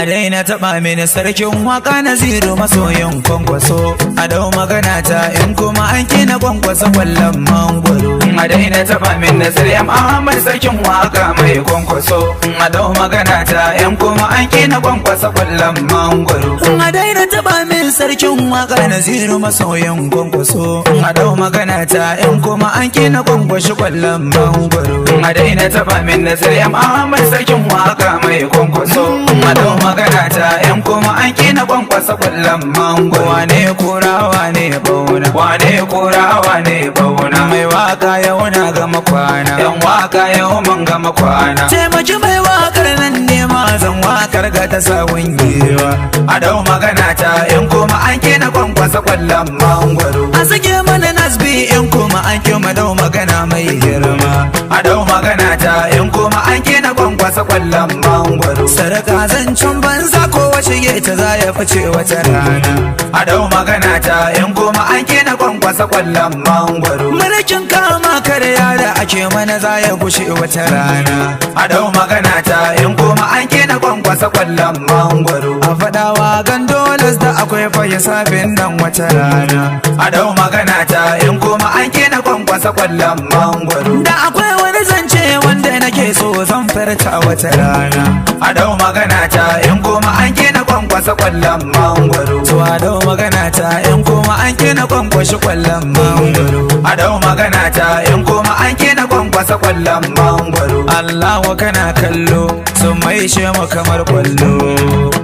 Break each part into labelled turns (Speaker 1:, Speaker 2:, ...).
Speaker 1: a daina taɓa mini sarkin waka Naziru masoyin kwankwaso. A dau magana ta in kuma an kina kwankwasa kwallon mangwaro. A daina taɓa min Nazir Ahmad sarkin waka mai kwankwaso. A dau magana ta in kuma an kina kwankwasa kwallon mangwaro. A daina taɓa min sarkin waka Naziru masoyin kwankwaso. A dau magana ta in kuma an kina kwankwashi kwallon mangwaro. A daina taɓa min Nazir Ahmad sarkin waka mai kwankwaso. A dau magana ta in kuma an kina kwankwasa kwallon mangwaro. Wane kura wane bauna, wane kura wane bauna. Mai waka yau na gama kwana, yan waka yau mun gama kwana. Taimaki mai wakar nan ne ma zan wakar ga ta sawun gewa. A dau magana ta in kuma an kina kwankwasa kwallon mangwaro. A sake mana nasbi in kuma an kima dau magana mai girma. A dau magana ta in kuma an kina kwankwasa kwallon mangwaro. Saraka zancen banza ko wace ta za ya fice wata rana. A dau magana ta in kuma an kina kwankwasa kwallon mangwaro. Mulkin kama karya da ake mana za ya gushe wata rana. A dau magana ta in kuma an kina kwankwasa kwallon mangwaro. A fadawa gandolas da akwai fayi sabin nan wata rana. A dau magana ta in kuma an kina kwankwasa kwallon mangwaro. Da akwai wani zance wanda nake so zan farta wata rana. A dau magana ta in kuma an kina kwankwasa kwallon mangwaro. To a dau magana ta in kuma an kina kwankwashi kwallon mangwaro. A dau magana ta in kuma an kina kwankwasa kwallon mangwaro. Allahu kana kallo sun mai she mu kamar kwallo.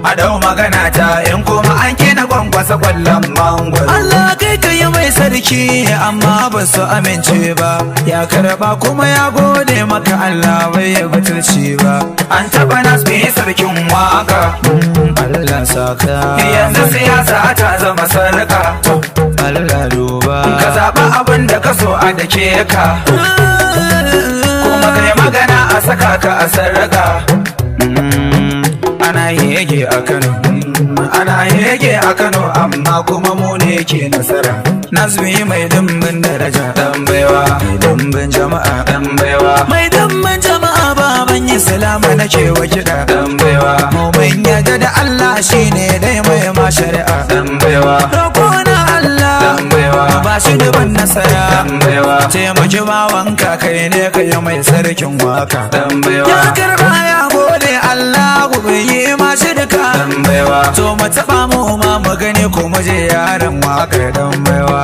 Speaker 1: A dau magana ta in kuma an kina kwankwasa kwallon mangwaro. Allah kai kai mai sarki amma ba su amince ba. Ya karba kuma ya gode maka Allah bai ya butulci ba. An taba nas bai sarkin waka. Allah saka. Yanzu siyasa ta zama sarka. Allah duba. Ka zaba abin da ka so a dake ka. Kuma kai magana a saka ka a sarka. Ana yege a Kano, ana yege a Kano amma kuma mu ne ke nasara. Nazmi mai dimbin daraja dan baiwa, mai dimbin jama'a dan baiwa, mai dimbin jama'a baban yi salama nake wa kiɗa dan baiwa. Mu mun yarda da Allah shine dai mai ma shari'a dan baiwa. Roƙona Allah dan baiwa, ba shi da ban nasara dan baiwa. Taimaki bawanka kai ne kai mai sarkin waka dan baiwa. Ya karba ya gode Allah gobe yi ma shirka dan baiwa. To mu taba mu ma mu gani ko mu je yaran waka dan baiwa.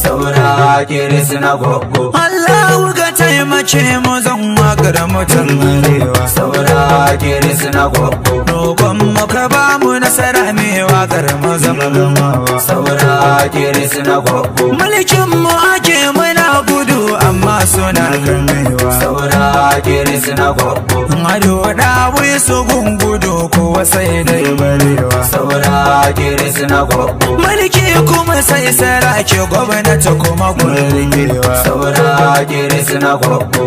Speaker 1: Saura kiris na gogo. Allah ga taimake mu zan wakar mutan arewa. Saura kiris na gogo. Roƙon mu ka ba mu nasara me wakar mu zama gamawa. Saura kiris na gogo. Mulkin mu ake muna gudu amma suna kamewa. Saura kiris na gogo. Ado da wai su gungudu ko sai dai barewa. Saura kiris na gogo. Mulki kuma sai sarake gwamnati kuma gurgewa. Saura kiris na gogo.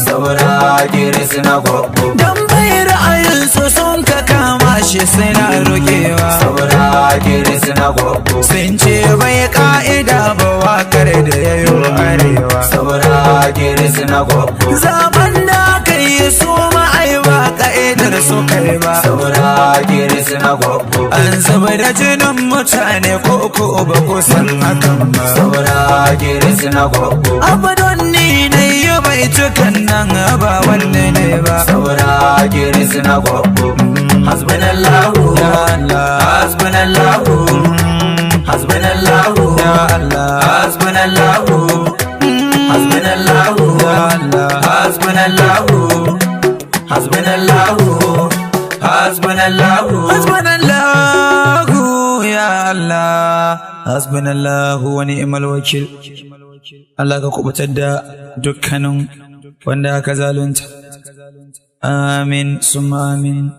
Speaker 1: Saura kiris na gogo. Dan bai ra'ayinsu sun ka kama shi sai na roƙewa. Saura kiris na gogo. Sun ce bai ka'ida ba wakar da yayo arewa. Saura kiris na gogo. Zaben da aka yi su ma'ai ba ka'idar su kai ba. Saura kiris na gogo. An zuba da jinin mutane ko ba ku san hakan ba. Saura kiris na gogo. Abadon ni na yi bai tukan nan ba wanne ne ba. Saura kiris na gogo. Hasbunallahu ya Allah, hasbunallahu, hasbunallahu ya Allah, hasbunallahu, hasbunallahu ya Allah, hasbunallahu, hasbunallahu, hasbunallahu, hasbunallahu ya Allah, hasbunallahu wa ni'mal wakil. Allah ka kubutar da dukkanin wanda aka zalunta. Amin summa amin.